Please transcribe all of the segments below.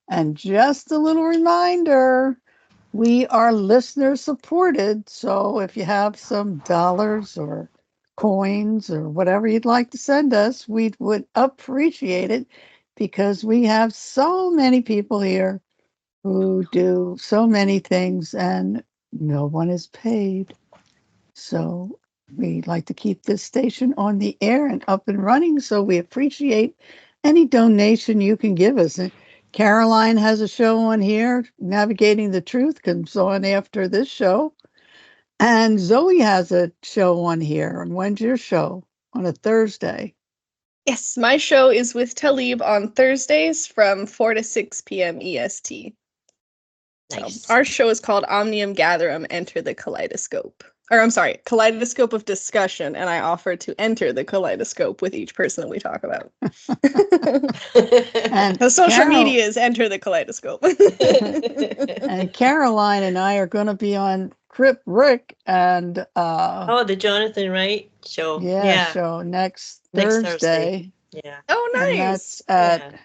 And just a little reminder, we are listener supported. So if you have some dollars or coins or whatever you'd like to send us, we would appreciate it because we have so many people here who do so many things and no one is paid. So we like to keep this station on the air and up and running. So we appreciate any donation you can give us. And Caroline has a show on here, Navigating the Truth, comes on after this show. And Zoe has a show on here. And when's your show? On a Thursday. Yes, my show is with Talib on Thursdays from 4 to 6 p.m. EST. Nice. So our show is called Omnium-Gatherum, Enter the Kaleidoscope. Or I'm sorry, Kaleidoscope of Discussion, and I offer to enter the kaleidoscope with each person that we talk about. And the social media is Enter the Kaleidoscope. And Caroline and I are going to be on Crip Rick and the Jonathan Wright show. show next Thursday. Yeah. Oh, nice. And that's at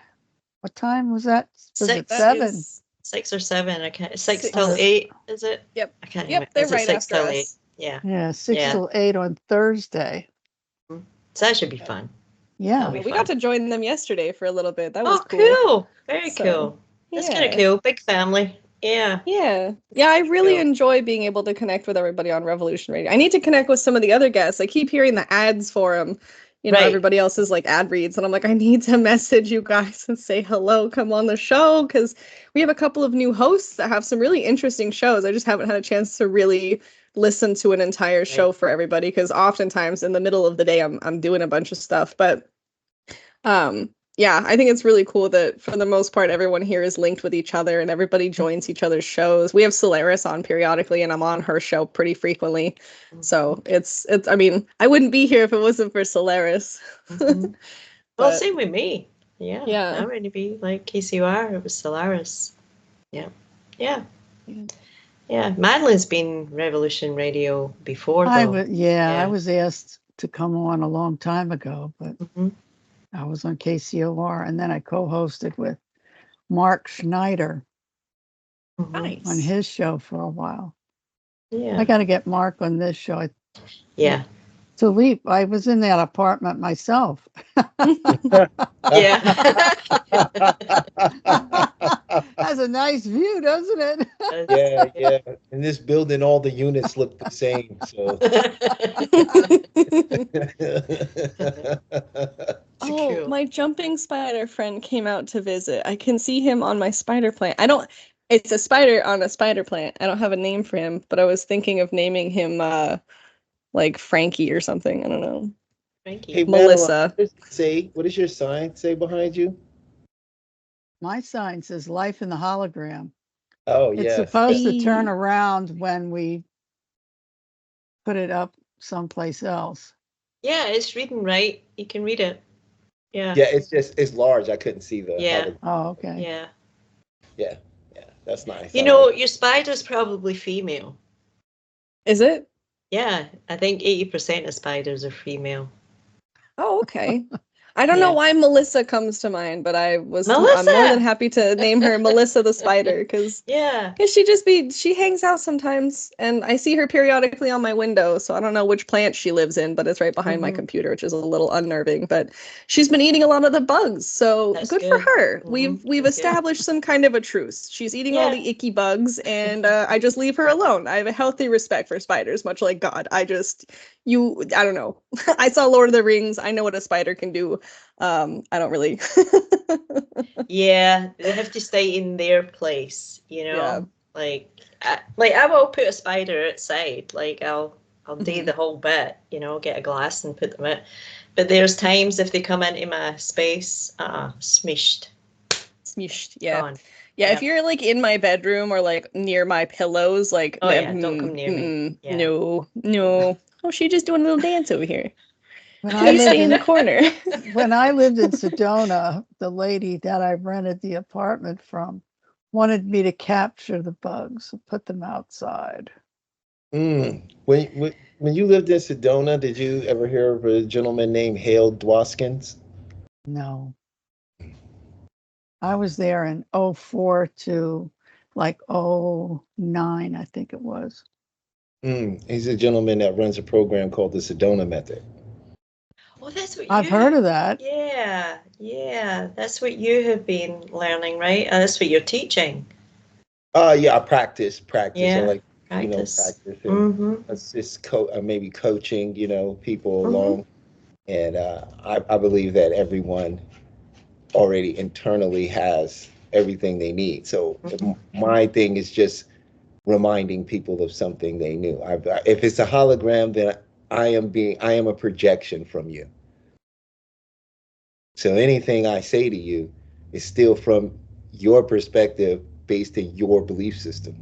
what time was that? Was it 7? 6 or 7. I can't. 6 till 8. Is it? Yep. I can't remember. They're Is it right 6 after till us. 8? Yeah. Yeah, 6 till 8 on Thursday. So that should be fun. Yeah. We got to join them yesterday for a little bit. That was cool. Very cool. That's kind of cool. Big family. Yeah. Yeah. Yeah, I really enjoy being able to connect with everybody on Revolution Radio. I need to connect with some of the other guests. I keep hearing the ads for them. You know, everybody else's like ad reads. And I'm like, I need to message you guys and say hello, come on the show. Because we have a couple of new hosts that have some really interesting shows. I just haven't had a chance to really listen to an entire show for everybody. Because oftentimes in the middle of the day, I'm doing a bunch of stuff. But yeah, I think it's really cool that for the most part, everyone here is linked with each other and everybody joins each other's shows. We have Solaris on periodically and I'm on her show pretty frequently. So it's, I mean, I wouldn't be here if it wasn't for Solaris. Well, same with me. Yeah. Yeah. I wouldn't be like KCOR. It was Solaris. Yeah. Yeah. Yeah. Madeline's been Revolution Radio before, though. I was asked to come on a long time ago, but I was on KCOR, and then I co-hosted with Mark Schneider on his show for a while. Yeah, I got to get Mark on this show. Talib, I was in that apartment myself. Has a nice view, doesn't it? Yeah. In this building, all the units look the same. So. Oh, my jumping spider friend came out to visit. I can see him on my spider plant. It's a spider on a spider plant. I don't have a name for him, but I was thinking of naming him like Frankie or something. I don't know. Frankie. Hey, Melissa. What does your sign say behind you? My sign says Life in the Hologram. Oh, yeah. It's supposed to turn around when we put it up someplace else. Yeah, it's reading right. You can read it. Yeah. Yeah, it's large. I couldn't see the hologram. Oh, okay. Yeah. Yeah. That's nice. You know, your spider's probably female. Is it? Yeah, I think 80% of spiders are female. Oh, okay. I don't know why Melissa comes to mind, but I'm more than happy to name her Melissa the Spider because she hangs out sometimes and I see her periodically on my window. So I don't know which plant she lives in, but it's right behind my computer, which is a little unnerving. But she's been eating a lot of the bugs, so good for her. We've established some kind of a truce. She's eating all the icky bugs, and I just leave her alone. I have a healthy respect for spiders, much like God. I don't know. I saw Lord of the Rings. I know what a spider can do. I don't really. Yeah, they have to stay in their place, you know. Yeah. Like I will put a spider outside. Like I'll do the whole bit, you know, get a glass and put them out. But there's times if they come into my space, smished. Yeah. Gone. Yeah, if you're like in my bedroom or like near my pillows, like don't come near me. Yeah. No. Oh, she's just doing a little dance over here. When I stay in the corner. When I lived in Sedona, the lady that I rented the apartment from wanted me to capture the bugs and put them outside. When you lived in Sedona, did you ever hear of a gentleman named Hale Dwaskins? No. I was there in 04 to like 09, I think it was. He's a gentleman that runs a program called the Sedona Method. Oh, that's what I've heard of that. Yeah. That's what you have been learning, right? That's what you're teaching. Yeah, I practice. Yeah, I like, practice. practice and assist, maybe coaching, people along. And I believe that everyone already internally has everything they need. So my thing is just reminding people of something they knew. If it's a hologram, then I am a projection from you. So anything I say to you is still from your perspective based in your belief system.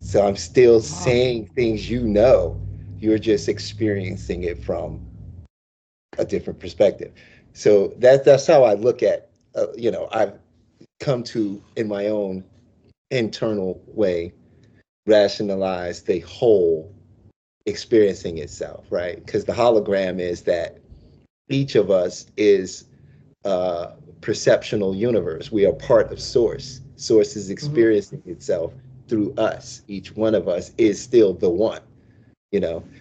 So I'm still saying things you know, you're just experiencing it from a different perspective. So that's how I look at, I've come to, in my own internal way, rationalize the whole experiencing itself, right? Because the hologram is that each of us is a perceptional universe. We are part of source. Source is experiencing itself through us. Each one of us is still the one,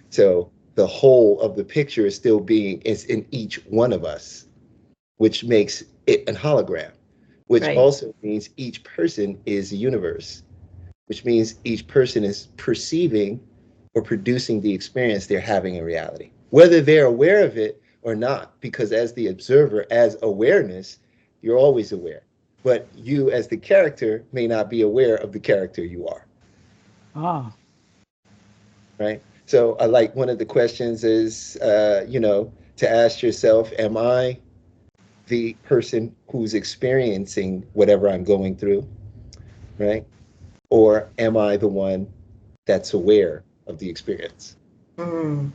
So the whole of the picture is in each one of us, which makes it a hologram, which also means each person is a universe, which means each person is perceiving or producing the experience they're having in reality, whether they're aware of it or not, because as the observer, as awareness, you're always aware. But you as the character may not be aware of the character you are. Right? So I like one of the questions is, to ask yourself, am I the person who's experiencing whatever I'm going through, right? Or am I the one that's aware of the experience? And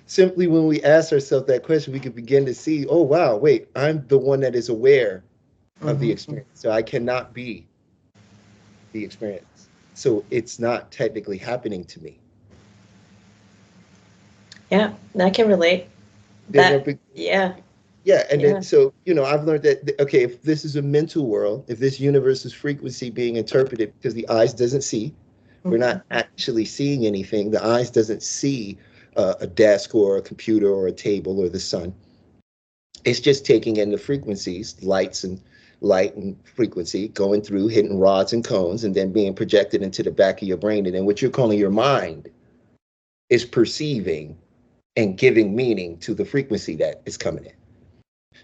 simply when we ask ourselves that question, we can begin to see, oh, wow, wait, I'm the one that is aware of the experience. So I cannot be the experience. So it's not technically happening to me. Yeah, I can relate. Yeah. Then, so, I've learned that, okay, if this is a mental world, if this universe is frequency being interpreted because the eyes doesn't see, we're not actually seeing anything. The eyes doesn't see a desk or a computer or a table or the sun. It's just taking in the frequencies, light and frequency, going through, hitting rods and cones, and then being projected into the back of your brain. And then what you're calling your mind is perceiving and giving meaning to the frequency that is coming in.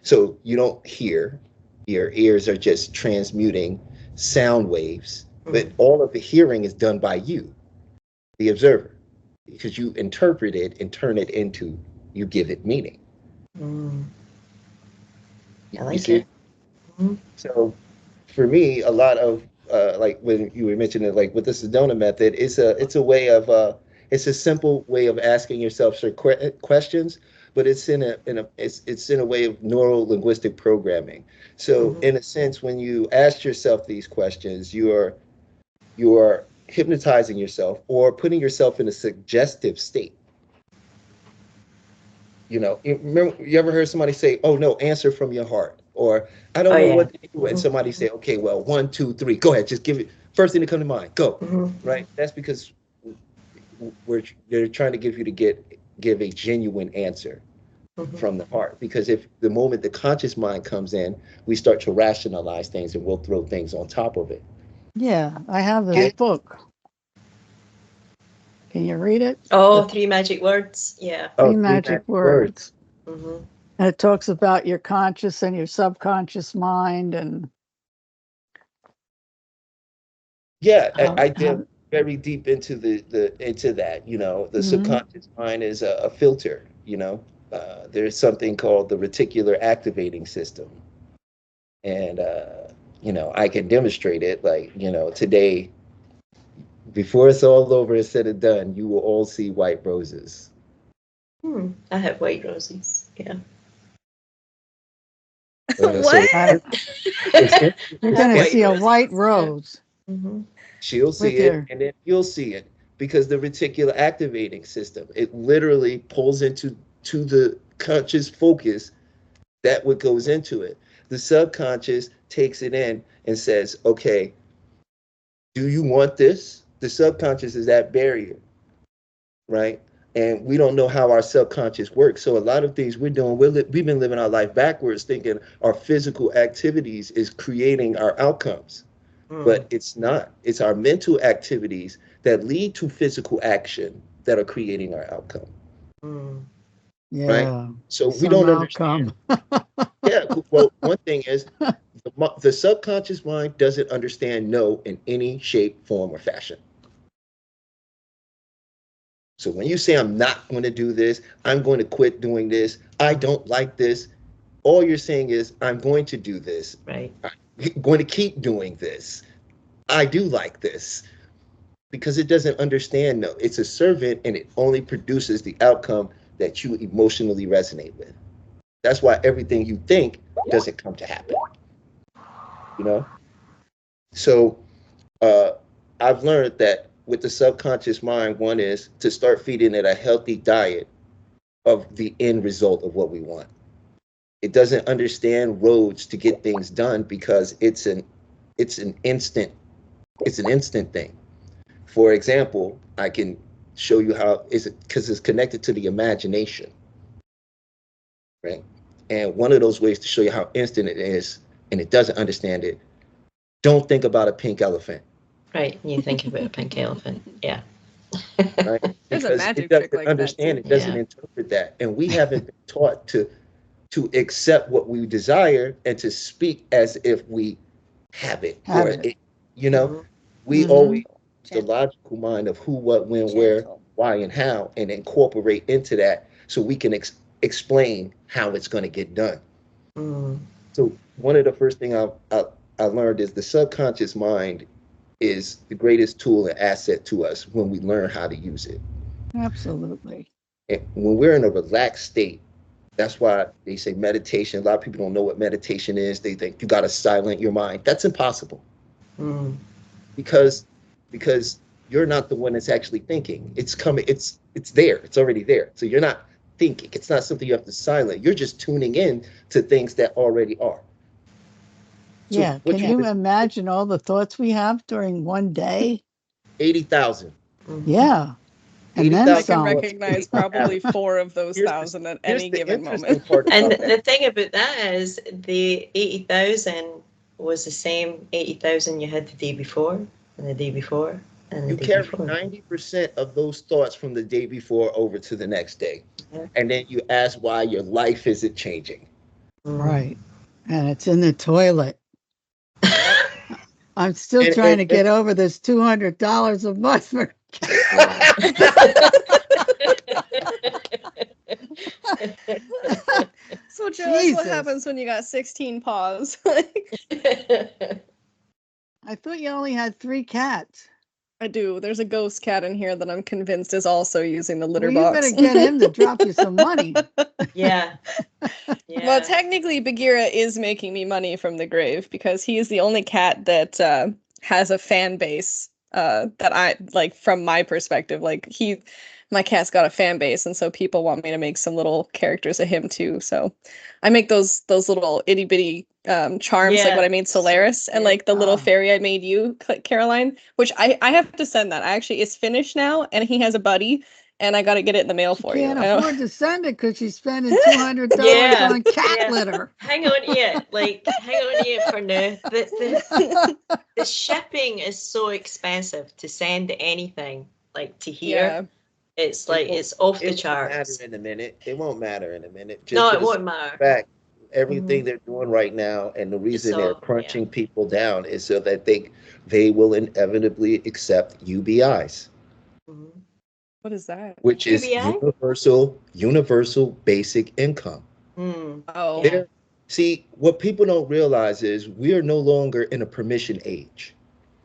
So you don't hear, your ears are just transmuting sound waves, but all of the hearing is done by you, the observer, because you interpret it and turn it into, you give it meaning. I like it. So for me, a lot of, like when you were mentioning, like with the Sedona method, it's a way of, it's a simple way of asking yourself certain questions, but it's in a way of neuro-linguistic programming. So in a sense, when you ask yourself these questions, you are hypnotizing yourself or putting yourself in a suggestive state. You ever heard somebody say, "Oh no, answer from your heart," or "I don't know what to do," and somebody say, "Okay, well, 1, 2, 3, go ahead, just give it first thing to come to mind, go." Right? That's because they're trying to give you to give a genuine answer from the heart. Because if the moment the conscious mind comes in, we start to rationalize things and we'll throw things on top of it. Yeah, I have this book. Can you read it? Oh, 3 magic words. Yeah. Three magic words. And it talks about your conscious and your subconscious mind, and I did very deep into into that. The subconscious mind is a filter. There's something called the reticular activating system, and I can demonstrate it. Like today, before it's all over and said and done, you will all see white roses. I have white roses. Yeah. What? You're going to see a white rose. She'll see it, and then you'll see it, because the reticular activating system, it literally pulls into the conscious focus That what goes into it. The subconscious takes it in and says, okay, do you want this? The subconscious is that barrier, right? And we don't know how our subconscious works. So a lot of things we're doing, we've been living our life backwards, thinking our physical activities is creating our outcomes. But it's not. It's our mental activities that lead to physical action that are creating our outcome. Yeah. Right? So we don't understand. Yeah. Well, one thing is the subconscious mind doesn't understand no in any shape, form, or fashion. So when you say, I'm not going to do this, I'm going to quit doing this, I don't like this, all you're saying is, I'm going to do this. Right. I'm going to keep doing this. I do like this. Because it doesn't understand no. It's a servant and it only produces the outcome that you emotionally resonate with. That's why everything you think doesn't come to happen. You know? So I've learned that with the subconscious mind, one is to start feeding it a healthy diet of the end result of what we want. It doesn't understand roads to get things done because it's an instant thing. For example, I can show you how is it because it's connected to the imagination, right? And one of those ways to show you how instant it is, and it doesn't understand it, don't think about a pink elephant. Right, you think about a pink elephant, yeah. Right? There's Because a magic it doesn't trick like understand, that it doesn't Yeah. interpret that, and we haven't been taught to accept what we desire and to speak as if we have it, you know, we always the logical mind of who, what, when, where, why, and how, and incorporate into that so we can explain how it's going to get done. So one of the first thing I learned is the subconscious mind is the greatest tool and asset to us when we learn how to use it. Absolutely. And when we're in a relaxed state, that's why they say meditation. A lot of people don't know what meditation is. They think you got to silence your mind. That's impossible. Because you're not the one that's actually thinking. It's coming. It's there. It's already there. So you're not thinking. It's not something you have to silence. You're just tuning in to things that already are. So Yeah. Can you imagine all the thoughts we have during one day? 80,000. Yeah. And then I can recognize probably 4 of those 1,000 at any given moment. And the thing about that is the 80,000 was the same 80,000 you had the day before and the day before and the day before. You carry 90% of those thoughts from the day before over to the next day. And then you ask why your life isn't changing. Right. And it's in the toilet. I'm still trying to get over this $200 a month for So, Joe, what happens when you got 16 paws? I thought you only had 3 cats. I do. There's a ghost cat in here that I'm convinced is also using the litter box. You better get him to drop you some money. Yeah. Well, technically, Bagheera is making me money from the grave because he is the only cat that has a fan base that I like. From my perspective, like my cat's got a fan base, and so people want me to make some little characters of him too. So I make those little itty bitty charms, like what I made Solaris, and like the little fairy I made you, Caroline, which I have to send that. It's finished now, and he has a buddy, and I got to get it in the mail for you. Can't afford to send it because she's spending $200 on cat litter. Hang on for now. The shipping is so expensive to send anything like to here. Yeah. It's like it's off the charts. It won't matter in a minute. No, it won't matter. Fact, everything they're doing right now, and the reason they're crunching people down is so that they will inevitably accept UBIs. What is that? Which is universal basic income. Oh. See, what people don't realize is we are no longer in a permission age.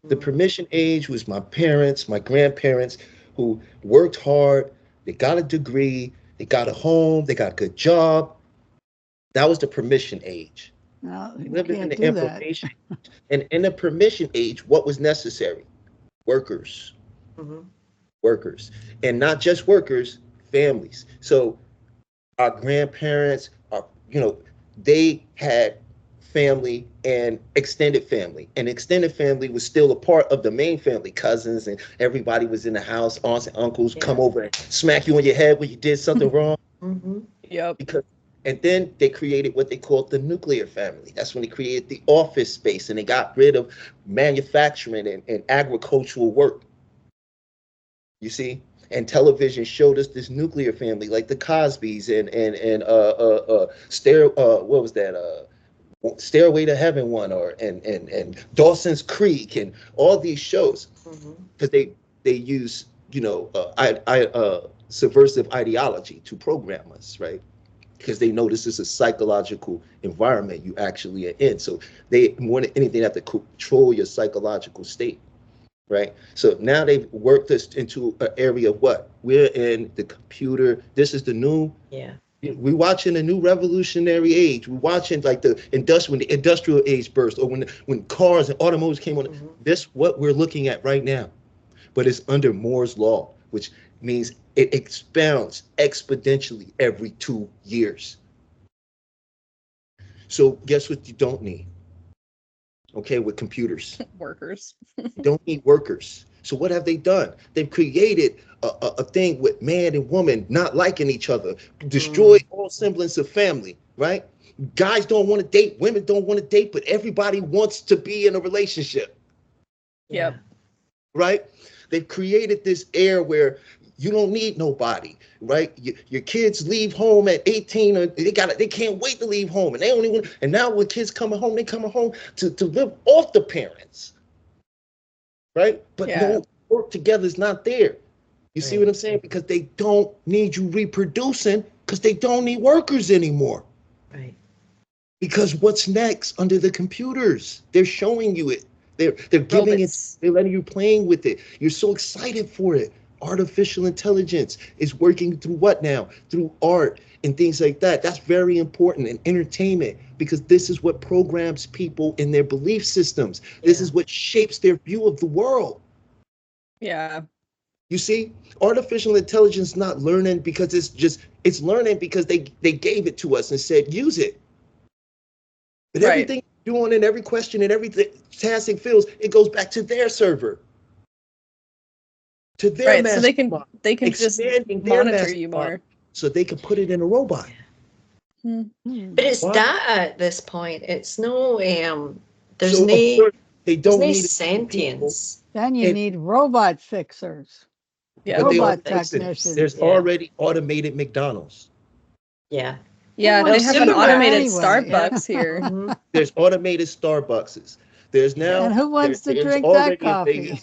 The permission age was my parents, my grandparents, who worked hard, they got a degree, they got a home, they got a good job. That was the permission age. No, we lived in the information. And in the permission age, what was necessary? Workers. Workers. And not just workers, families. So our grandparents, they had family and extended family. And extended family was still a part of the main family, cousins, and everybody was in the house, aunts and uncles come over and smack you on your head when you did something wrong. Yep. And then they created what they called the nuclear family. That's when they created the office space and they got rid of manufacturing and agricultural work. You see? And television showed us this nuclear family, like the Cosbys and what was that? Stairway to Heaven one, and Dawson's Creek, and all these shows, because they use subversive ideology to program us, right? Because they know this is a psychological environment you actually are in. So they, more than anything, have to control your psychological state, right? So now they've worked us into an area of what? We're in the computer. This is the new... We're watching a new revolutionary age. We're watching like when the industrial age burst, or when cars and automobiles came on. This what we're looking at right now. But it's under Moore's law, which means it expounds exponentially every 2 years. So guess what you don't need? Okay, with computers. Workers. You don't need workers. So what have they done? They've created a thing with man and woman not liking each other, destroyed all semblance of family, right? Guys don't want to date, women don't want to date, but everybody wants to be in a relationship. Yep. Right? They've created this air where you don't need nobody, right? Your kids leave home at 18, or they can't wait to leave home, and they only want. And now when kids coming home, they coming home to live off the parents, right? But no work together is not there. You see what I'm saying? Because they don't need you reproducing, because they don't need workers anymore. Right. Because what's next under the computers? They're showing you it. They're giving it. They're letting you playing with it. You're so excited for it. Artificial intelligence is working through what now? Through art and things like that. That's very important, and entertainment, because this is what programs people in their belief systems. This is what shapes their view of the world. Yeah. You see, artificial intelligence not learning because it's learning because they gave it to us and said, use it. But everything you're doing, and every question and every task it fills, it goes back to their server. To their master, so they can just monitor you more. So they can put it in a robot. But it's data at this point. It's no there's so no they don't need sentience. Then you need robot fixers. Yeah, robot technicians. There's already automated McDonald's. Yeah. Yeah, they have an automated Starbucks here. There's automated Starbucks. There's now. And who wants to drink that coffee?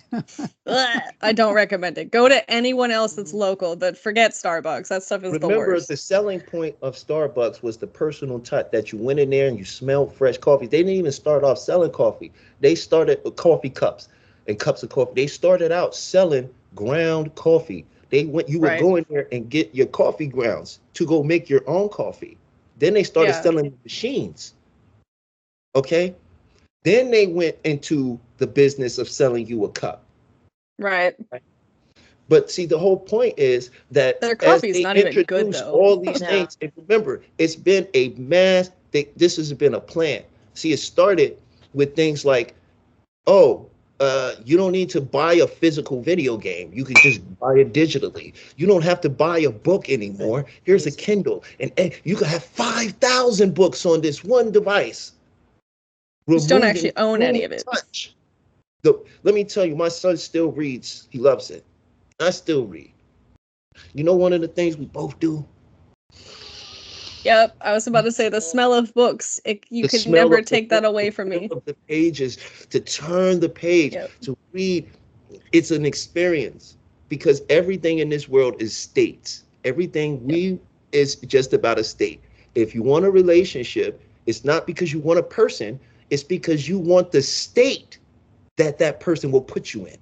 I don't recommend it. Go to anyone else that's local, but forget Starbucks. That stuff is the worst. Remember, the selling point of Starbucks was the personal touch, that you went in there and you smelled fresh coffee. They didn't even start off selling coffee. They started with coffee cups and cups of coffee. They started out selling ground coffee. You would go in there and get your coffee grounds to go make your own coffee. Then they started selling machines. Okay? Then they went into the business of selling you a cup. Right. But see, the whole point is that their coffee's not even good, though. All these things, and remember, it's been a mass. This has been a plan. See, it started with things like, you don't need to buy a physical video game. You can just buy it digitally. You don't have to buy a book anymore. Here's a Kindle, and you can have 5,000 books on this one device. You just don't actually own any of it. Let me tell you, my son still reads. He loves it. I still read. You know, one of the things we both do? Yep, I was about to say the smell of books. You could never take that away from me. The pages, to turn the page, to read. It's an experience, because everything in this world is states. Everything is just about a state. If you want a relationship, it's not because you want a person. It's because you want the state that person will put you in.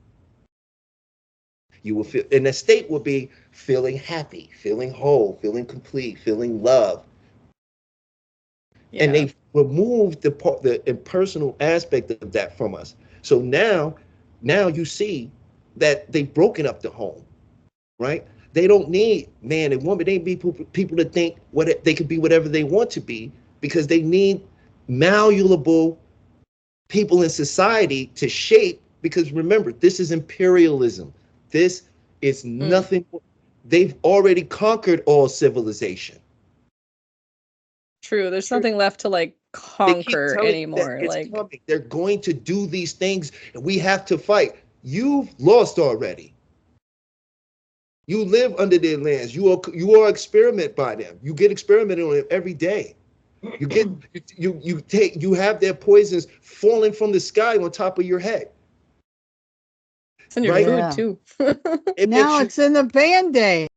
You will feel, and the state will be feeling happy, feeling whole, feeling complete, feeling loved. Yeah. And they've removed the impersonal aspect of that from us. So now you see that they've broken up the home, right? They don't need man and woman. They need people to think they could be whatever they want to be. because they need malleable people in society to shape. Because remember, this is imperialism. This is nothing. They've already conquered all civilization. True. There's nothing left to like conquer anymore. Like coming. They're going to do these things, and we have to fight. You've lost already. You live under their lands. You are experiment by them. You get experimented on them every day. You get you have their poisons falling from the sky on top of your head. It's in your food too. Now it's in the Band-Aid.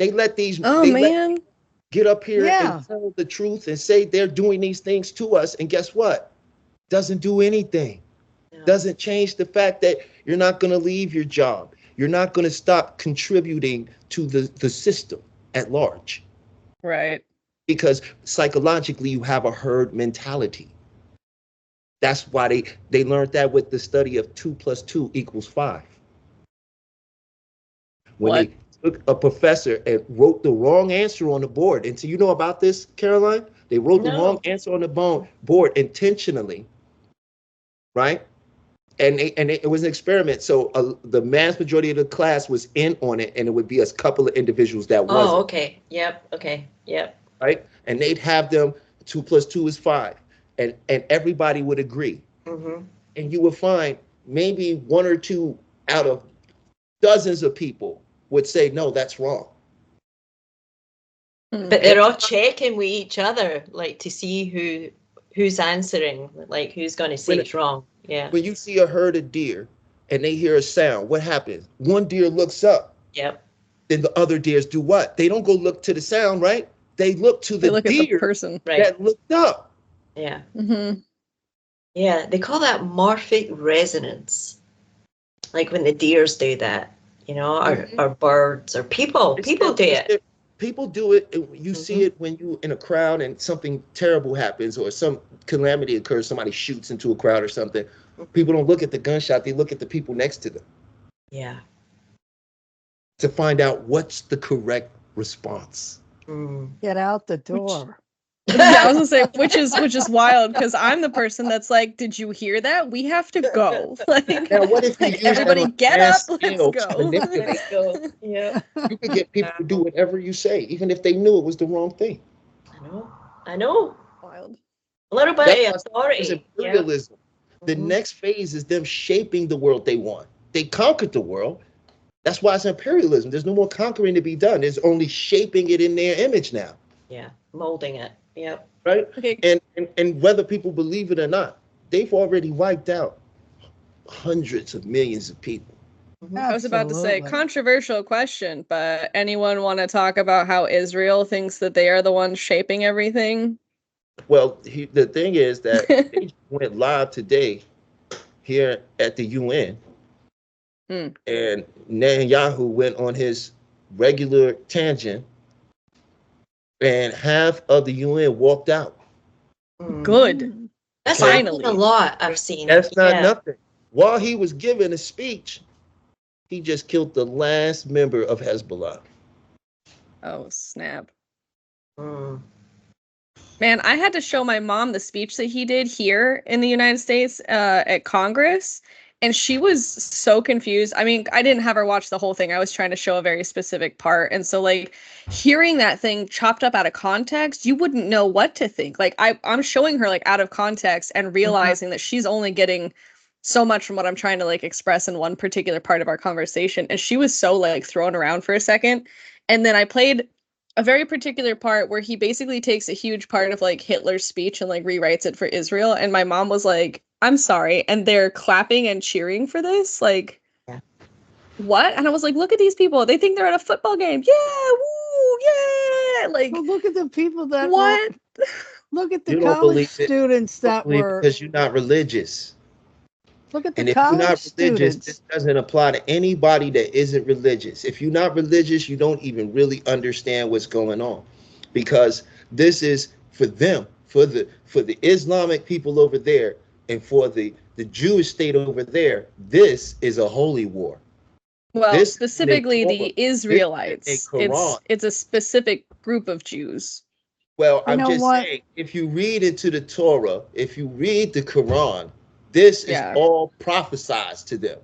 They let these get up here and tell the truth and say they're doing these things to us, and guess what? Doesn't do anything. Doesn't change the fact that you're not going to leave your job. You're not going to stop contributing to the system at large. Right. Because psychologically you have a herd mentality. That's why they learned that with the study of 2 + 2 = 5. When they took a professor and wrote the wrong answer on the board. And so you know about this, Caroline? They wrote the wrong answer on the board intentionally, right? And it was an experiment. So the mass majority of the class was in on it, and it would be a couple of individuals that wasn't. Oh, okay. Yep. Okay. Yep. Right? And they'd have them 2 + 2 = 5. And everybody would agree. Mm-hmm. And you would find maybe 1 or 2 out of dozens of people would say, no, that's wrong. But they're all checking with each other, like to see who's answering, like who's going to say it's wrong. Yeah. When you see a herd of deer and they hear a sound, what happens? One deer looks up. Yep. Then the other deers do what? They don't go look to the sound, right? They look to the deer at the person that looked up. Yeah. Mm-hmm. Yeah, they call that morphic resonance. Like when the deers do that, you know, or birds or people. People do it. People do it. You see it when you in a crowd and something terrible happens or some calamity occurs. Somebody shoots into a crowd or something. People don't look at the gunshot. They look at the people next to them. Yeah. To find out what's the correct response. Get out the door. I was gonna say, which is wild, because I'm the person that's like, did you hear that? We have to go. Like, now, what if you use everybody get up, let's go. Yeah. You could get people to do whatever you say, even if they knew it was the wrong thing. I know. Wild. A little bit of authority. It's imperialism. Yeah. The next phase is them shaping the world they want. They conquered the world. That's why it's imperialism. There's no more conquering to be done. There's only shaping it in their image now. Yeah, molding it. Yep. Right? Okay. And whether people believe it or not, they've already wiped out hundreds of millions of people. Absolutely. I was about to say, controversial question, but anyone want to talk about how Israel thinks that they are the ones shaping everything? Well, the thing is that they went live today here at the UN, and Netanyahu went on his regular tangent, and half of the UN walked out. Good. That's finally a lot I've seen. That's not nothing. While he was giving a speech, he just killed the last member of Hezbollah. Oh, snap. Man, I had to show my mom the speech that he did here in the United States at Congress, and she was so confused. I mean, I didn't have her watch the whole thing. I was trying to show a very specific part. And so, like, hearing that thing chopped up out of context, you wouldn't know what to think. Like, I'm showing her, like, out of context and realizing that she's only getting so much from what I'm trying to, like, express in one particular part of our conversation. And she was so, like, thrown around for a second. And then I played a very particular part where he basically takes a huge part of, like, Hitler's speech and, like, rewrites it for Israel. And my mom was like, I'm sorry. And they're clapping and cheering for this. Like, what? And I was like, look at these people. They think they're at a football game. Yeah. Woo. Yeah. Like, well, look at the people that what? Look at the college students that were. Because you're not religious. Look at the and if college you're not religious, students. this doesn't apply to anybody that isn't religious. If you're not religious, you don't even really understand what's going on, because this is for them, for the Islamic people over there, and for the Jewish state over there. This is a holy war. Well, specifically the Israelites. It's a specific group of Jews. Well, You I'm know just what? saying, if you read into the Torah, if you read the Quran, this is Yeah. all prophesized to them.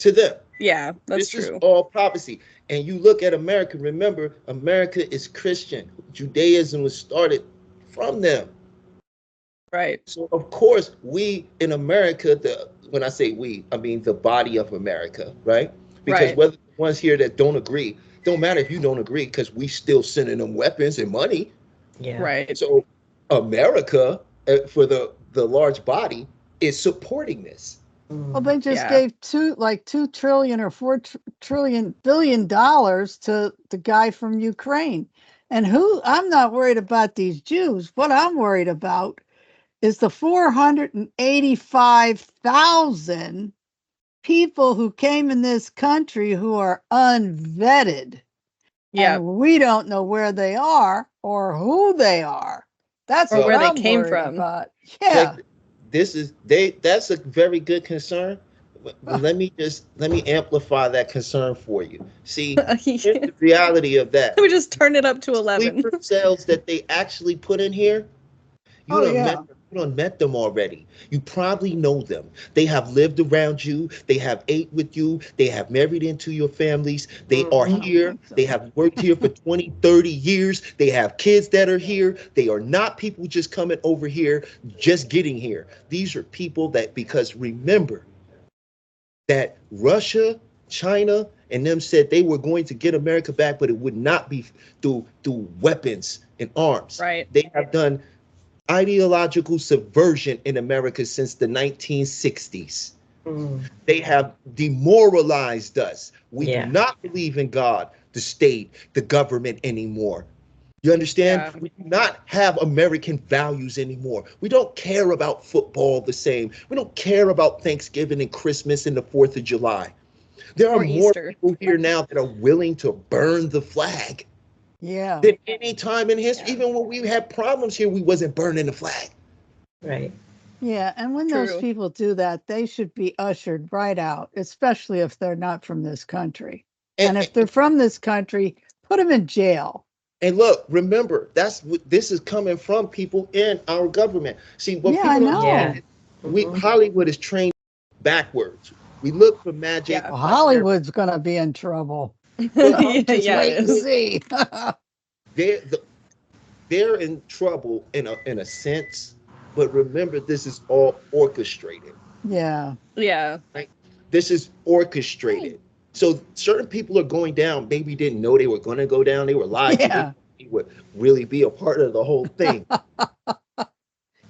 To them. Yeah, that's This is true. all prophecy. And you look at America, remember, America is Christian. Judaism was started from them. Right. So of course, we in America, when I say we, I mean the body of America, right? Because Right. whether the ones here that don't agree, don't matter if you don't agree, because we still sending them weapons and money. Yeah. Right. So America, for the large body, is supporting this. Well, they just Yeah. gave $2 trillion or $4 billion to the guy from Ukraine. And I'm not worried about these Jews. What I'm worried about is the 485,000 people who came in this country who are unvetted. Yeah. And we don't know where they are or who they are. That's Or what where they I'm came worried from. about. Yeah. That's a very good concern. But let me amplify that concern for you. See, here's the reality of that. We just turn it up to 11. Sleeper cells that they actually put in here, you done met them already. You probably know them. They have lived around you. They have ate with you. They have married into your families. They are here. So. They have worked here for 20, 30 years. They have kids that are here. They are not people just coming over here, just getting here. These are people that, because remember that Russia, China, and them said they were going to get America back, but it would not be through weapons and arms. Right. They have done ideological subversion in America since the 1960s. They have demoralized us. We do not believe in God, the state, the government anymore. You understand? Yeah. We do not have American values anymore. We don't care about football the same. We don't care about Thanksgiving and Christmas and the 4th of July. There are more people here now that are willing to burn the flag. Yeah. Than any time in history. Even when we had problems here, we wasn't burning the flag. Right. Yeah, and when those people do that, they should be ushered right out, especially if they're not from this country. And if they're from this country, put them in jail. And look, remember, this is coming from people in our government. See, what people don't understand, Hollywood is trained backwards. We look for magic. Well, Hollywood's going to be in trouble. Wait and see. They're in trouble in a sense, but remember, this is all orchestrated. Yeah. Yeah. Right? This is orchestrated. So certain people are going down. Maybe didn't know they were going to go down. They were lied to. They would really be a part of the whole thing.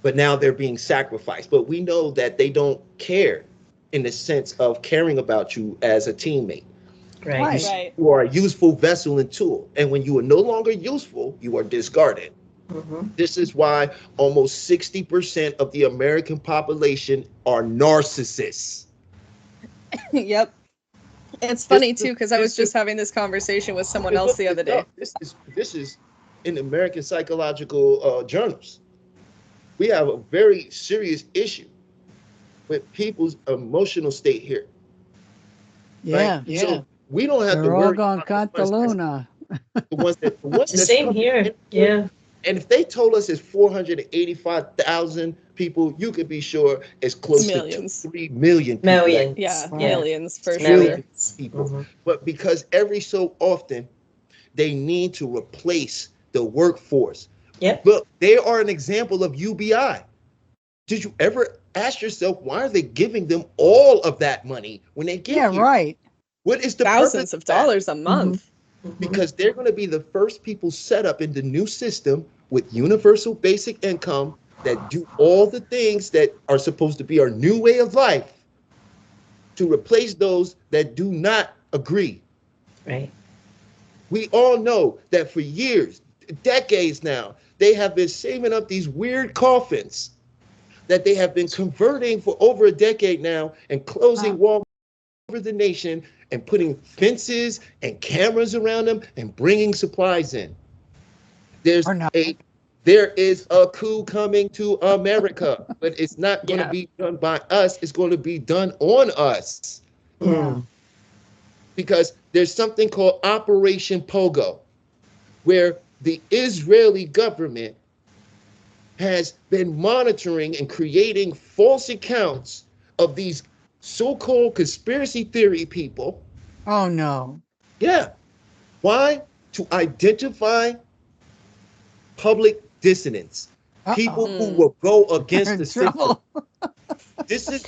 But now they're being sacrificed. But we know that they don't care in the sense of caring about you as a teammate. Right. You are a useful vessel and tool. And when you are no longer useful, you are discarded. This is why almost 60% of the American population are narcissists. Yep. It's funny too, because I was just having this conversation with someone else the other day. This is in American psychological journals. We have a very serious issue with people's emotional state here. Yeah. Right? So we don't have to They're worry all going about Cataluna. the ones that same here. Yeah. And if they told us it's 485,000 people, you could be sure it's close to 3 million people. Millions. Millions for sure. Millions. People. But because every so often they need to replace the workforce. Look, they are an example of UBI. Did you ever ask yourself, why are they giving them all of that money when they get here? Right. What is the thousands of dollars a month? Because they're going to be the first people set up in the new system with universal basic income that do all the things that are supposed to be our new way of life to replace those that do not agree. Right. We all know that for years, decades now, they have been saving up these weird coffins that they have been converting for over a decade now and closing Walmart over the nation and putting fences and cameras around them and bringing supplies in. There is a coup coming to America, but it's not going to be done by us. It's going to be done on us. Because there's something called Operation Pogo, where the Israeli government has been monitoring and creating false accounts of these so-called conspiracy theory people. Oh, no. Yeah. Why? To identify public dissidents, people who will go against the system. This is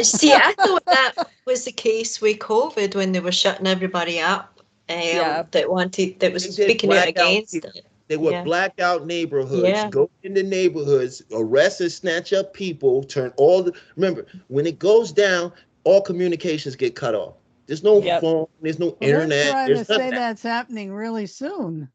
see, I thought that was the case with COVID when they were shutting everybody up. That was speaking out against it. They would black out neighborhoods, go into neighborhoods, arrest and snatch up people, remember, when it goes down, all communications get cut off. There's no phone, there's no internet. They're trying to say that's happening really soon.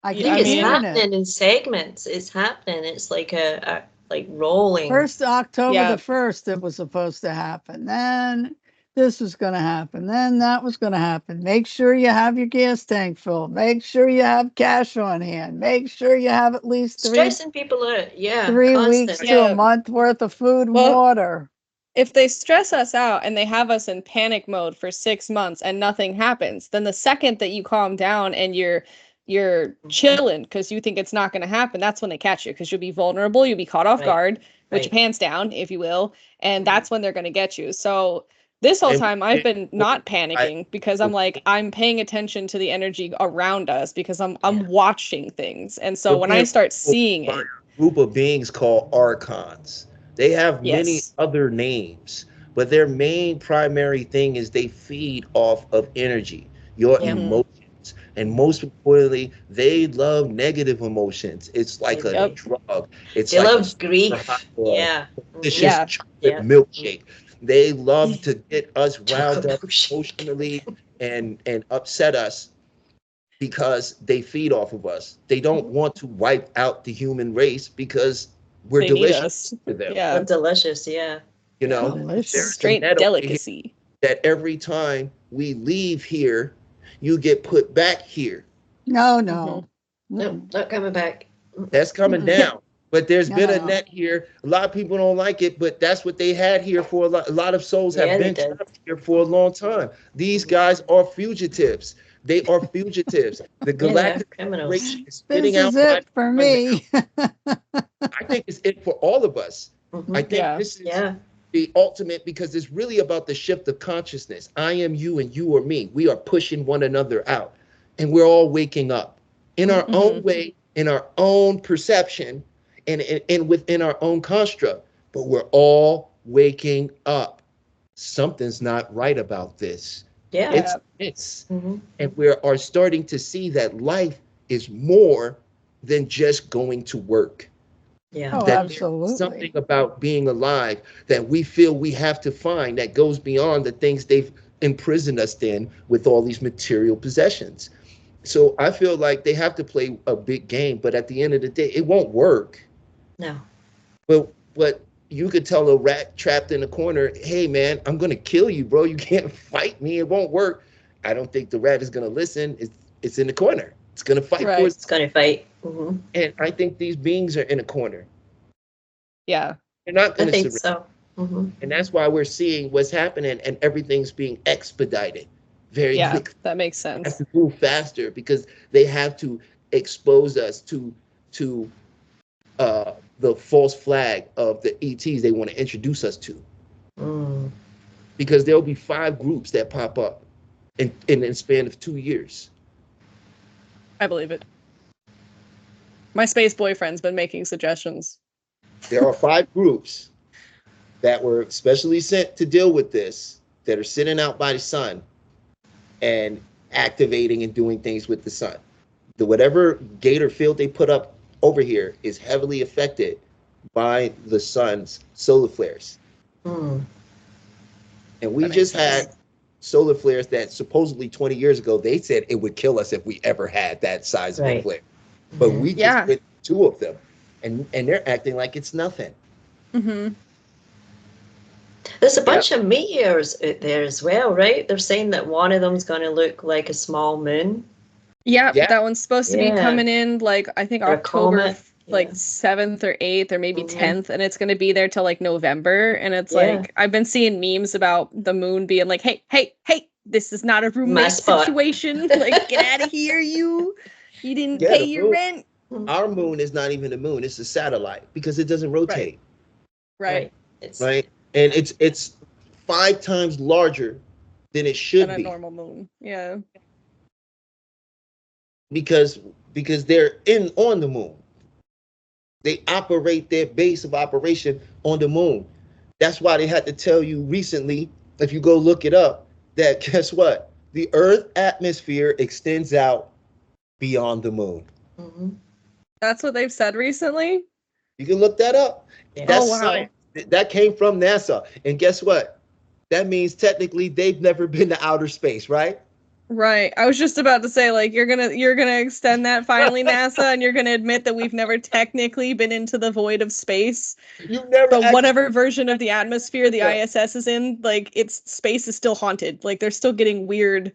I think it's happening in segments. It's happening. It's like a rolling. October the 1st, it was supposed to happen. Then this was going to happen. Then that was going to happen. Make sure you have your gas tank filled. Make sure you have cash on hand. Make sure you have at least stressing people out. 3 weeks to a month worth of food and water. If they stress us out and they have us in panic mode for 6 months and nothing happens, then the second that you calm down and you're chilling because you think it's not going to happen, that's when they catch you, because you'll be vulnerable, you'll be caught off guard with your pants down, if you will, and that's when they're going to get you. So this whole time I've been not panicking because I'm paying attention to the energy around us because I'm watching things. And so when I start seeing it, group of beings called archons, they have many other names, but their main primary thing is they feed off of energy, your emotions. And most importantly, they love negative emotions. It's like a drug. They love grief. Delicious chocolate milkshake. They love to get us wound up emotionally and upset us because they feed off of us. They don't want to wipe out the human race because we're delicious to them. We're delicious, You know, straight delicacy. That every time we leave here, you get put back here. No, not coming back. That's coming down. But there's been a net here. A lot of people don't like it, but that's what they had here for a lot of souls have been here for a long time. These guys are fugitives. They are fugitives. The galactic criminals. Is spitting out. This is it for me. I think it's it for all of us. I think this is the ultimate, because it's really about the shift of consciousness. I am you and you are me. We are pushing one another out, and we're all waking up in our own way, in our own perception, and within our own construct. But we're all waking up. Something's not right about this. It's and we are starting to see that life is more than just going to work. That absolutely. Something about being alive that we feel we have to find that goes beyond the things they've imprisoned us in with all these material possessions. So I feel like they have to play a big game, but at the end of the day, it won't work. No. But you could tell a rat trapped in a corner, hey man, I'm gonna kill you, bro. You can't fight me. It won't work. I don't think the rat is gonna listen. It's in the corner. It's gonna fight for It's gonna fight. And I think these beings are in a corner. Yeah. They're not gonna surrender. So. And that's why we're seeing what's happening and everything's being expedited very quickly. That makes sense. Have to move faster because they have to expose us to the false flag of the ETs they want to introduce us to. Because there'll be 5 groups that pop up in a span of 2 years. I believe it. My space boyfriend's been making suggestions. There are 5 groups that were specially sent to deal with this, that are sitting out by the sun and activating and doing things with the sun. Whatever gate or field they put up over here is heavily affected by the sun's solar flares. And we just had solar flares that supposedly 20 years ago, they said it would kill us if we ever had that size of a flare. But we just did 2 of them, and they're acting like it's nothing. There's a bunch of meteors out there as well, right? They're saying that one of them's going to look like a small moon. Yeah, that one's supposed to be coming in, like, I think October, like 7th or 8th or maybe 10th, and it's going to be there till like November. And it's like, I've been seeing memes about the moon being like, hey, this is not a roommate situation. Like, get out of here, you. You didn't pay your rent. Our moon is not even a moon; it's a satellite because it doesn't rotate. Right. Right, and it's 5 times larger than it should be. A normal moon. Yeah. Because they're on the moon. They operate their base of operation on the moon. That's why they had to tell you recently, if you go look it up, that guess what? The Earth atmosphere extends out beyond the moon. Mm-hmm. That's what they've said recently? You can look that up. Yeah. That's wow. science. That came from NASA. And guess what? That means technically they've never been to outer space, right? Right. I was just about to say, like, you're gonna extend that finally, NASA, and you're gonna admit that we've never technically been into the void of space. You've never. But whatever version of the atmosphere the ISS is in, like, its space is still haunted. Like, they're still getting weird.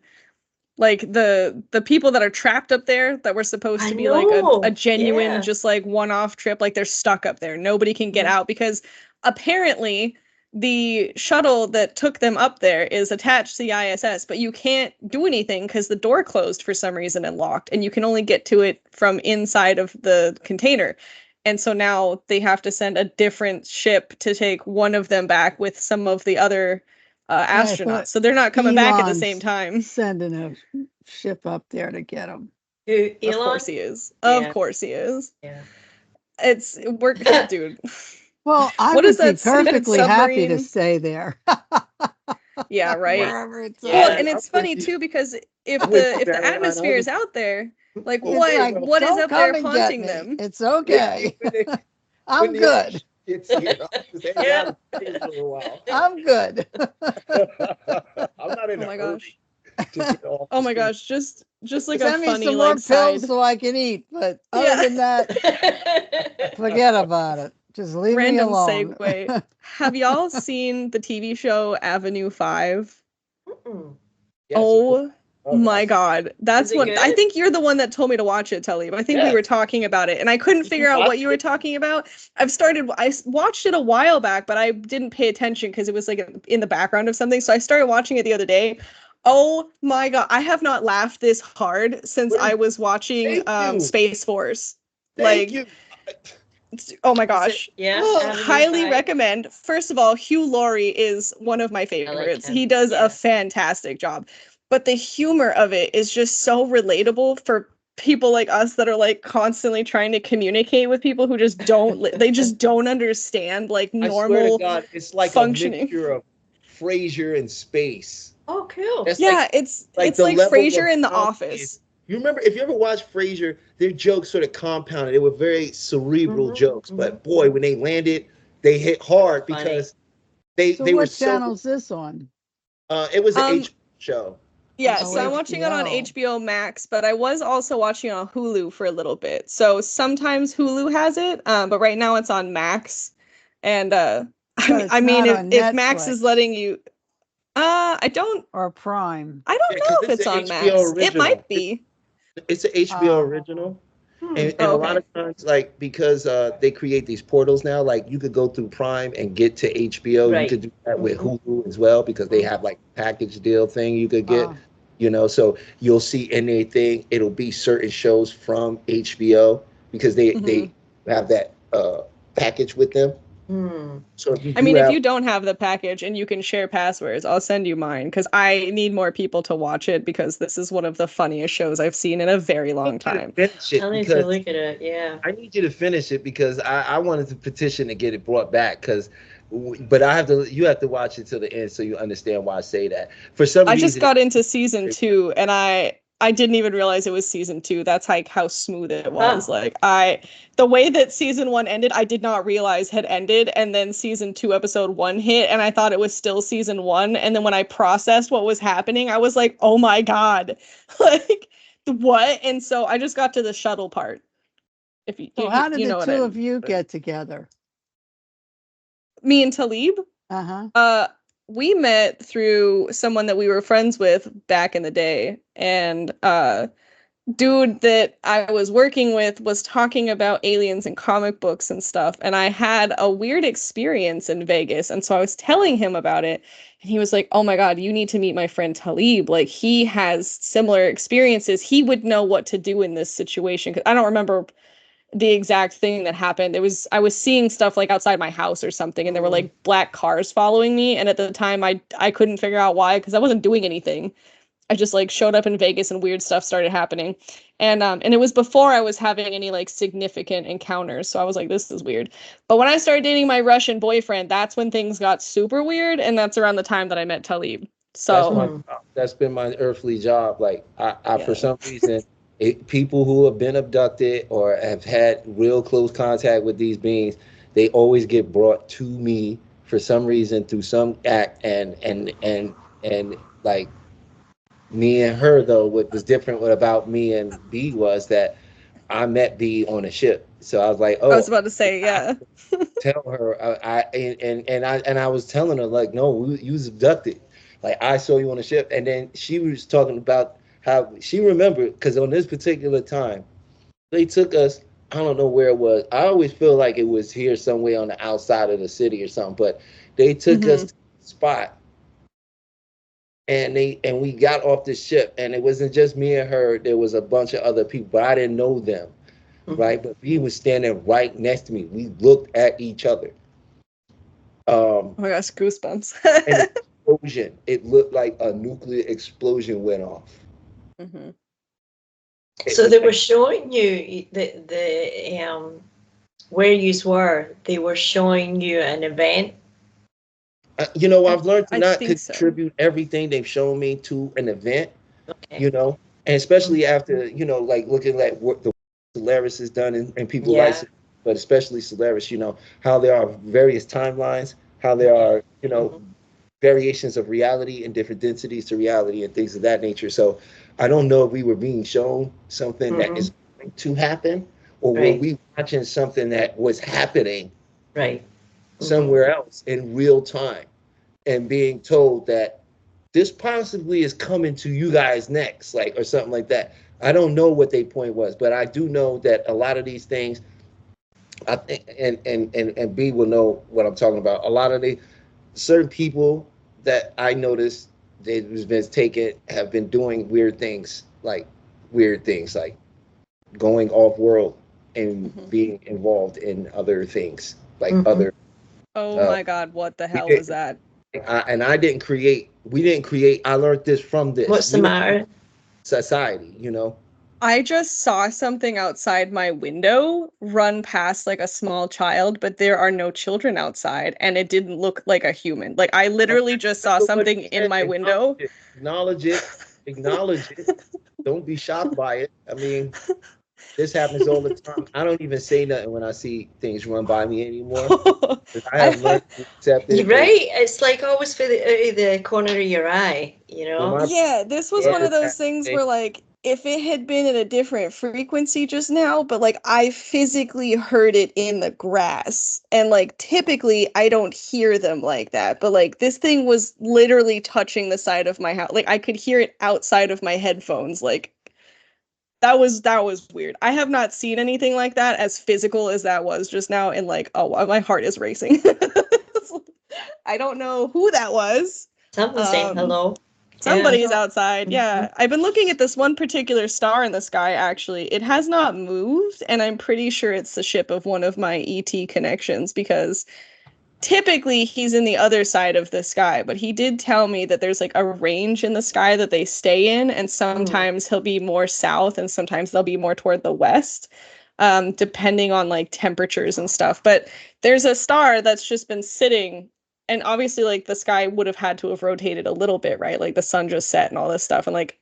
Like the people that are trapped up there that were supposed to be like a genuine, just like one-off trip, like they're stuck up there. Nobody can get out because apparently the shuttle that took them up there is attached to the ISS, but you can't do anything because the door closed for some reason and locked, and you can only get to it from inside of the container. And so now they have to send a different ship to take one of them back with some of the other astronauts. So they're not coming back at the same time. Sending a ship up there to get them. Elon? Of course he is. Yeah. Of course he is. Yeah. We're dude. Well, I What would is be that perfectly happy to submarine? stay there. Yeah, right. Wherever it's Well, at. and it's funny too because if I'm the with you, Mariana. atmosphere is out there, like It's what like, what is "Don't up there come and get haunting me. them? It's okay. I'm good. It's here. I'll just hang out and stay for a while. I'm good. I'm not in Oh a my hurry gosh. to get off Oh the my street. gosh, just like Send a me funny some more like side. pills so I can eat. But Yeah. other than that, forget about it. Just leave me Random alone. segue. Have y'all seen the TV show Avenue 5? Mm-mm. Yes, Oh of my course. God. That's Is it what I good? think you're the one that told me to watch it, Talib. I think we Yes. were talking about it and I couldn't Did figure you out watch what you were it? talking about. I watched it a while back, but I didn't pay attention because it was like in the background of something. So I started watching it the other day. Oh my God. I have not laughed this hard since I was watching Thank you. Space Force. Thank Like, you. oh my gosh. Yeah. Oh, Avenue Highly 5? recommend. First of all, Hugh Laurie is one of my favorites. him, He does yeah. a fantastic job. But the humor of it is just so relatable for people like us that are like constantly trying to communicate with people who just they just don't understand like I swear to normal God, it's like functioning. a mixture of Frasier and space. Oh, cool. That's Yeah, like, it's like it's the like level Frasier of in The comedy Office. is- You remember, if you ever watched Frasier, their jokes sort of compounded. They were very cerebral jokes, but boy, when they landed, they hit hard Funny. because they So were what so. channel's this on? It was an Um, HBO show. Yeah, Oh, so I'm watching it on HBO. HBO Max, but I was also watching it on Hulu for a little bit. So sometimes Hulu has it, but right now it's on Max. And But it's not on if Max is Netflix. letting you, I don't Or Prime. know Yeah, 'cause if it's it's an on HBO Max. It original. might be. It's an HBO Oh. original. Hmm. And Oh, a lot okay. of times, like, because they create these portals now, like you could go through Prime and get to HBO. You Right. could do that with Hulu as well because they have like package deal thing you could get. So you'll see in their thing, it'll be certain shows from HBO because they have that package with them. Hmm. So if you If you don't have the package and you can share passwords, I'll send you mine because I need more people to watch it because this is one of the funniest shows I've seen in a very long time. finish it I'll need because to look at it. Yeah. I need you to finish it because I wanted to petition to get it brought back but you have to watch it till the end so you understand why I say that. For some I reason, just got into season 2 and I didn't even realize it was season 2. That's like how smooth it was. Oh. Like the way that season 1 ended, I did not realize had ended. And then season 2, episode 1 hit and I thought it was still season 1. And then when I processed what was happening, I was like, oh my God, like what? And so I just got to the shuttle part. If you, So how did you know the what two I of you get together? Me and Talib? We met through someone that we were friends with back in the day, and dude that I was working with was talking about aliens and comic books and stuff, and I had a weird experience in Vegas, and so I was telling him about it, and he was like, "Oh my God, you need to meet my friend Talib. Like, he has similar experiences. He would know what to do in this situation." Because I don't remember the exact thing that happened. I was seeing stuff like outside my house or something, and there were like black cars following me, and at the time I couldn't figure out why because I wasn't doing anything. I just like showed up in Vegas and weird stuff started happening. And it was before I was having any like significant encounters. So I was like, this is weird. But when I started dating my Russian boyfriend, that's when things got super weird. And that's around the time that I met Talib. So that's been my earthly job. Like I for some reason, people who have been abducted or have had real close contact with these beings, they always get brought to me for some reason through some act. And like, me and her, though, what was different about me and B was that I met B on a ship. So I was like, I was oh, about to say, yeah. tell her I was telling her like, no, you was abducted. Like, I saw you on a ship. And then she was talking about how she remembered, because on this particular time they took us, I don't know where it was. I always feel like it was here somewhere on the outside of the city or something, but they took us to the spot, and we got off the ship, and it wasn't just me and her. There was a bunch of other people, but I didn't know them, right? But he was standing right next to me. We looked at each other. Oh my gosh, goosebumps. An explosion. It looked like a nuclear explosion went off. So they were showing you the where you were. They were showing you an event. You know, I've learned to not contribute everything they've shown me to an event. Okay. You know, and especially after, you know, like looking at what the Solaris has done and people like, but especially Solaris, you know, how there are various timelines, how there are, you know, variations of reality and different densities to reality and things of that nature. So I don't know if we were being shown something that is going to happen, or were we watching something that was happening somewhere else in real time and being told that this possibly is coming to you guys next, like, or something like that. I don't know what their point was, but I do know that a lot of these things, I think, and B will know what I'm talking about. A lot of the certain people that I noticed that was been taken have been doing weird things like going off world and being involved in other things, like other. Oh my God, what the hell was that? I didn't create. We didn't create. I learned this from this. What's the matter? Society, you know. I just saw something outside my window run past like a small child, but there are no children outside, and it didn't look like a human. Like, I literally just saw something in my window. Acknowledge it. Acknowledge it. Don't be shocked by it. I mean, this happens all the time. I don't even say nothing when I see things run by me anymore. I have learned to accept it. You're right. It's like always for out of the corner of your eye, you know? Yeah, this was one of those things where, like, if it had been at a different frequency just now, but like I physically heard it in the grass, and like typically I don't hear them like that, but like this thing was literally touching the side of my house. Like, I could hear it outside of my headphones. Like, that was weird. I have not seen anything like that as physical as that was just now, and like, oh, my heart is racing. I don't know who that was. Someone's saying hello. Somebody's outside. Yeah. I've been looking at this one particular star in the sky, actually. It has not moved, and I'm pretty sure it's the ship of one of my ET connections, because typically he's in the other side of the sky, but he did tell me that there's like a range in the sky that they stay in, and sometimes he'll be more south and sometimes they'll be more toward the west, depending on like temperatures and stuff. But there's a star that's just been sitting, and obviously like the sky would have had to have rotated a little bit, right? Like the sun just set and all this stuff, and like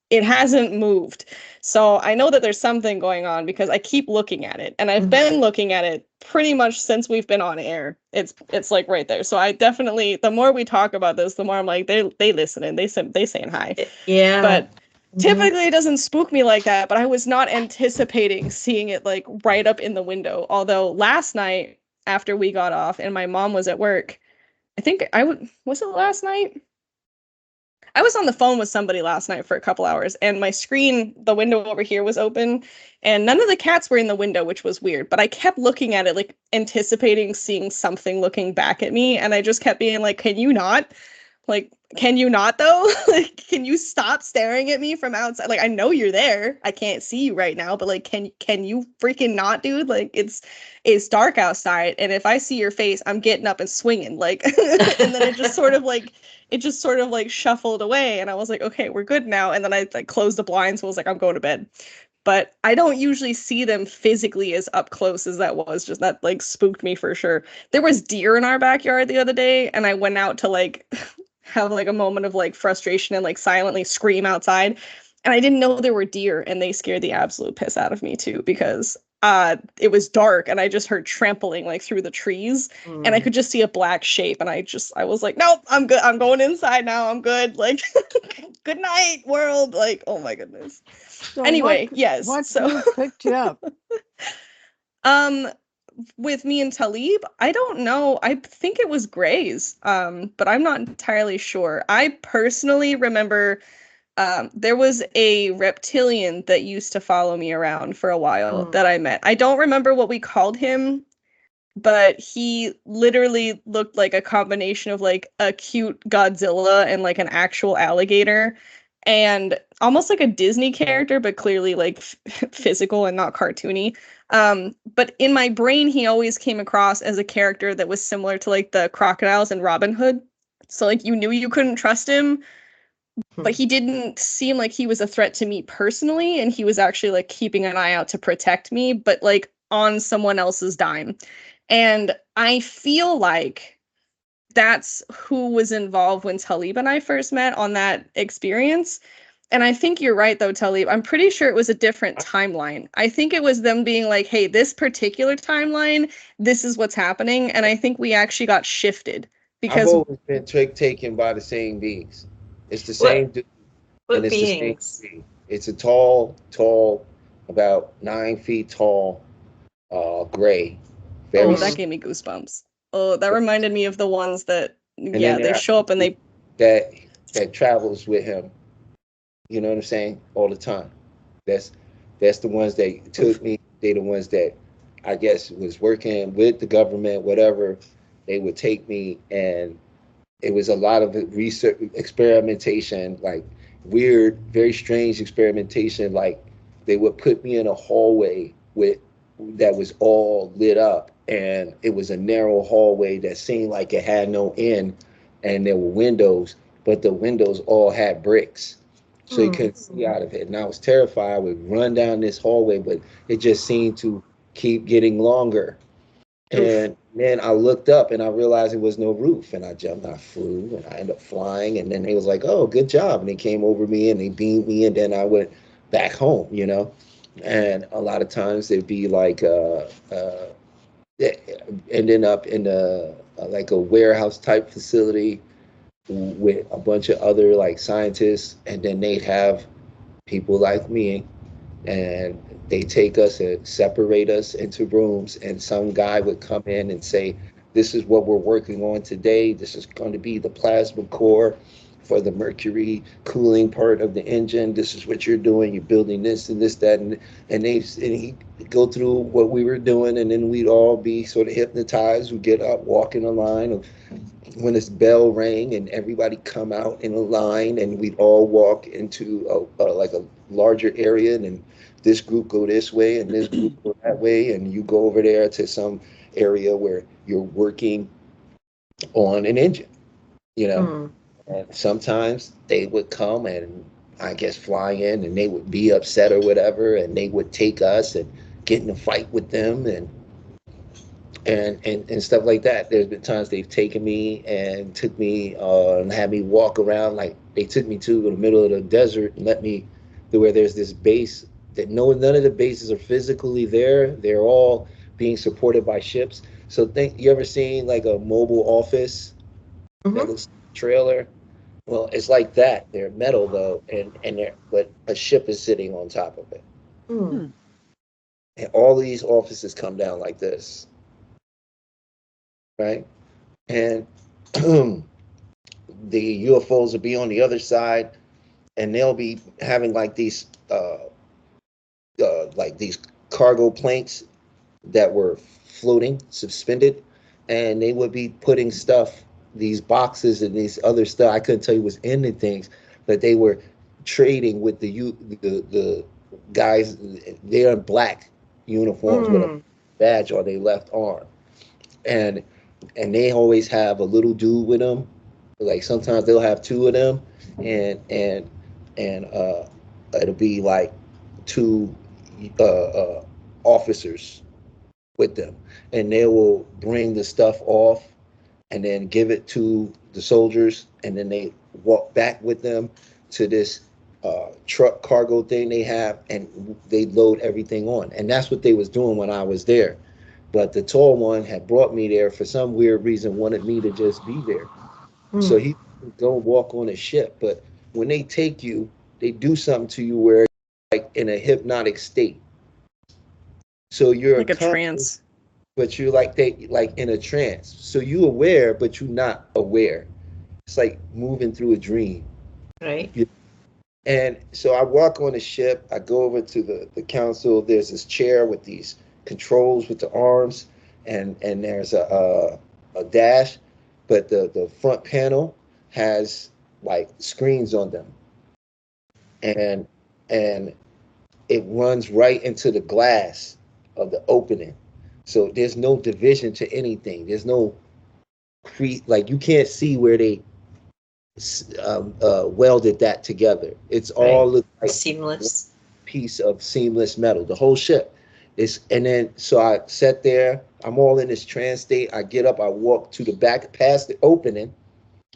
it hasn't moved. So I know that there's something going on because I keep looking at it, and I've been looking at it pretty much since we've been on air. It's like right there. So I definitely, the more we talk about this, the more I'm like, they listening, they saying hi. Yeah. But typically it doesn't spook me like that, but I was not anticipating seeing it like right up in the window. Although last night after we got off and my mom was at work, I think was it last night? I was on the phone with somebody last night for a couple hours, and my screen, the window over here was open, and none of the cats were in the window, which was weird. But I kept looking at it, like anticipating seeing something looking back at me, and I just kept being like, "Can you not? Like, can you not though? Like, can you stop staring at me from outside? Like, I know you're there. I can't see you right now, but like, can you freaking not, dude? Like, it's dark outside, and if I see your face, I'm getting up and swinging." Like, and then it just sort of like shuffled away, and I was like, okay, we're good now. And then I like closed the blinds, so I was like, I'm going to bed. But I don't usually see them physically as up close as that was. Just that like spooked me for sure. There was deer in our backyard the other day, and I went out to like have like a moment of like frustration and like silently scream outside. And I didn't know there were deer, and they scared the absolute piss out of me too, because it was dark and I just heard trampling like through the trees, and I could just see a black shape, and I was like, nope, I'm good. I'm going inside now. I'm good. Like, good night, world. Like, oh my goodness. So anyway, what, yes. What so group picked you up? With me and Talib, I don't know. I think it was Gray's, but I'm not entirely sure. I personally remember there was a reptilian that used to follow me around for a while that I met. I don't remember what we called him, but he literally looked like a combination of like a cute Godzilla and like an actual alligator, and almost like a Disney character, but clearly like physical and not cartoony. But in my brain, he always came across as a character that was similar to like the crocodiles in Robin Hood. So like you knew you couldn't trust him, but he didn't seem like he was a threat to me personally, and he was actually like keeping an eye out to protect me, but like on someone else's dime. And I feel like that's who was involved when Talib and I first met on that experience. And I think you're right, though, Talib. I'm pretty sure it was a different timeline. I think it was them being like, hey, this particular timeline, this is what's happening. And I think we actually got shifted I've because always been taken by the same beings. It's the same dude, and it's beings? the same being. It's a tall, about 9 feet tall, gray. Oh, that gave me goosebumps. Oh, that reminded me of the ones that, yeah, they show up and they... That travels with him. You know what I'm saying? All the time. That's the ones that took me. They the ones that I guess was working with the government, whatever. They would take me, and it was a lot of research, experimentation, like weird, very strange experimentation. Like they would put me in a hallway that was all lit up, and it was a narrow hallway that seemed like it had no end, and there were windows, but the windows all had bricks, so you couldn't see out of it. And I was terrified. I would run down this hallway, but it just seemed to keep getting longer. And then I looked up and I realized it was no roof, and I jumped, I flew, and I ended up flying. And then they was like, "Oh, good job!" And they came over me and they beamed me, and then I went back home. And a lot of times it'd be like ending up in like a warehouse type facility with a bunch of other like scientists, and then they'd have people like me, and they take us and separate us into rooms, and some guy would come in and say, "This is what we're working on today. This is going to be the plasma core for the mercury cooling part of the engine. This is what you're doing. You're building this and this, that," and he'd go through what we were doing, and then we'd all be sort of hypnotized. We'd get up, walk in a line of when this bell rang, and everybody come out in a line, and we'd all walk into like a larger area, and then this group go this way and this group go that way, and you go over there to some area where you're working on an engine, And sometimes they would come and I guess fly in, and they would be upset or whatever, and they would take us and get in a fight with them and stuff like that. There's been times they've taken me and took me and had me walk around. Like they took me to the middle of the desert and let me to where there's this base that none of the bases are physically there. They're all being supported by ships. So you ever seen like a mobile office that looks like a trailer? Well, it's like that. They're metal though, but a ship is sitting on top of it. And all these offices come down like this. Right? And the UFOs will be on the other side, and they'll be having like these cargo planes that were floating, suspended, and they would be putting stuff, these boxes and these other stuff. I couldn't tell you what's in the things, but they were trading with the guys. They're in black uniforms with a badge on their left arm, and they always have a little dude with them. Like sometimes they'll have two of them, and it'll be like two officers with them, and they will bring the stuff off and then give it to the soldiers, and then they walk back with them to this truck cargo thing they have, and they load everything on. And that's what they was doing when I was there. But the tall one had brought me there for some weird reason, wanted me to just be there. So he would go walk on a ship. But when they take you, they do something to you where you're like in a hypnotic state. So you're like a trance, but you're like in a trance. So you're aware, but you're not aware. It's like moving through a dream. Right. And so I walk on the ship. I go over to the council. There's this chair with these controls with the arms, and there's a dash, but the front panel has like screens on them, and it runs right into the glass of the opening. So there's no division to anything. There's no like you can't see where they welded that together. It's all like seamless piece of seamless metal. The whole ship is, and then so I sat there. I'm all in this trance state. I get up. I walk to the back, past the opening,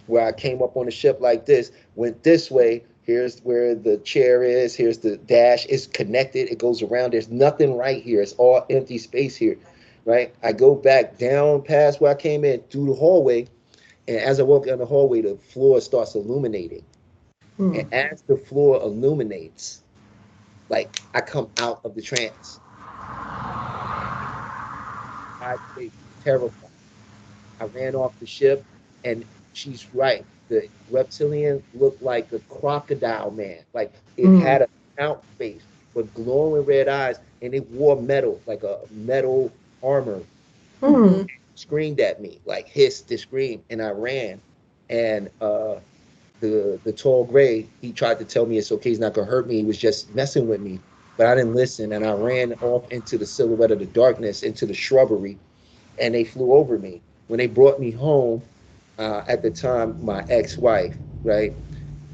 where I came up on the ship like this. Went this way. Here's where the chair is. Here's the dash. It's connected. It goes around. There's nothing right here. It's all empty space here, right? I go back down past where I came in through the hallway. And as I walk down the hallway, the floor starts illuminating. And as the floor illuminates, like I come out of the trance. I was terrified. I ran off the ship, and she's right. The reptilian looked like a crocodile man. Like it had a out face with glowing red eyes, and it wore metal, like a metal armor. Screamed at me, like hissed to scream, and I ran. And the tall gray, he tried to tell me it's okay, he's not gonna hurt me. He was just messing with me, but I didn't listen, and I ran off into the silhouette of the darkness, into the shrubbery, and they flew over me. When they brought me home, at the time, my ex-wife, right,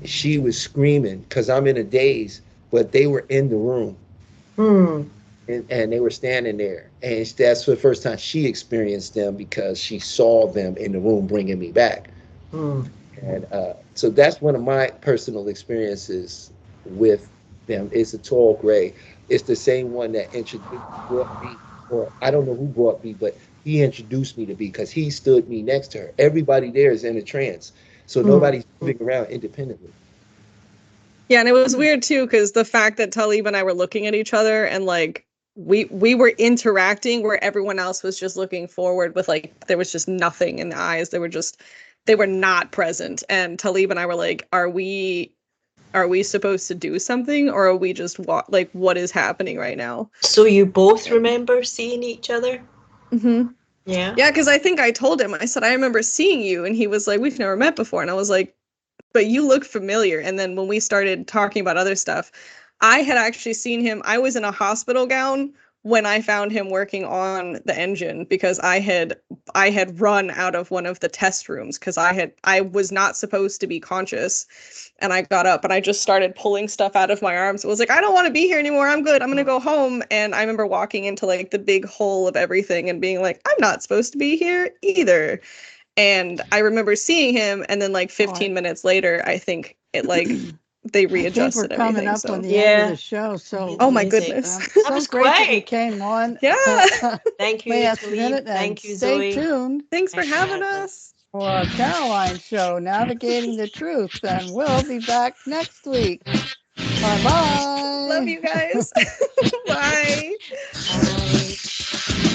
she was screaming because I'm in a daze, but they were in the room. And they were standing there, and that's the first time she experienced them because she saw them in the room bringing me back. And so that's one of my personal experiences with them. It's a tall gray. It's the same one that brought me, or I don't know who brought me, but he introduced me to B because he stood me next to her. Everybody there is in a trance, so nobody's moving around independently. Yeah, and it was weird too because the fact that Talib and I were looking at each other and like we were interacting where everyone else was just looking forward with like there was just nothing in the eyes. They were not present. And Talib and I were like, are we supposed to do something, or are we just like what is happening right now? So you both remember seeing each other? Yeah, because I think I told him, I said I remember seeing you, and he was like, we've never met before. And I was like, but you look familiar. And then when we started talking about other stuff, I had actually seen him. I was in a hospital gown when I found him working on the engine because I had run out of one of the test rooms because I was not supposed to be conscious, and I got up and I just started pulling stuff out of my arms. It was like, I don't want to be here anymore. I'm good. I'm going to go home. And I remember walking into like the big hole of everything and being like, I'm not supposed to be here either. And I remember seeing him, and then like 15 minutes later, I think it like they readjusted we're coming everything. up on the end of the show. So oh my goodness, that was great that you great. came on. Yeah, thank you, Talib. Thank you, stay Zoe. tuned. Thanks for having us for our Caroline show, Navigating the Truth, and we'll be back next week. Bye bye. Love you guys. Bye. Bye.